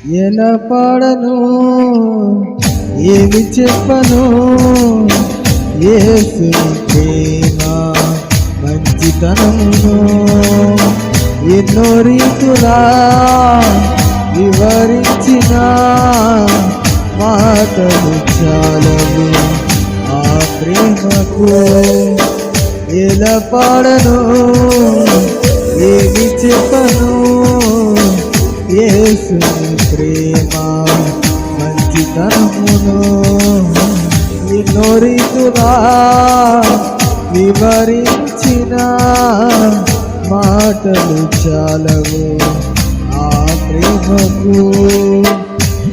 ఎలా పాడను, ఏమి చెప్పను, యేసుని ప్రేమ మంచితనమును ఎన్నో రీతులా వివరించిన మాటలు చాలవు ఆ ప్రేమకు. ఎలా పాడను, ఏమి చెప్పను, యేసుని ప్రేమ మంచితనమును ఎన్నో రీతులా వివరించిన మాటలు చాలవు ఆ ప్రేమకు.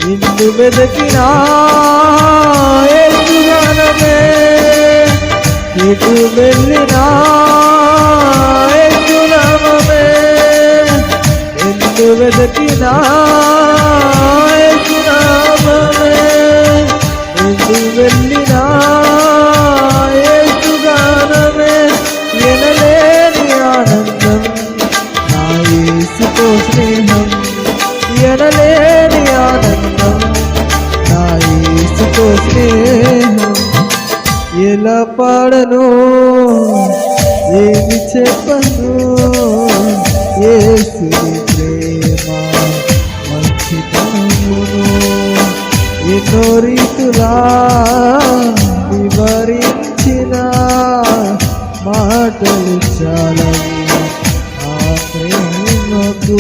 నిన్ను వెదకినా యేసుగానమే, ఎటు వెళ్ళినా యేసునామమే. నిన్ను వెదకినా యేసునామమే, ఎటు వెళ్ళినా యేసుగానమే. ఎనలేని ఆనందం నా యేసుతో స్నేహం, ఎనలేని ఆనందం నా యేసుతో స్నేహం. ఎలా పాడను, ఏమి చెప్పను, యేసుని ప్రేమ మంచితనమును ఎన్నో రీతులా వివరించిన మాటలు చాలవు ఆ ప్రేమకు.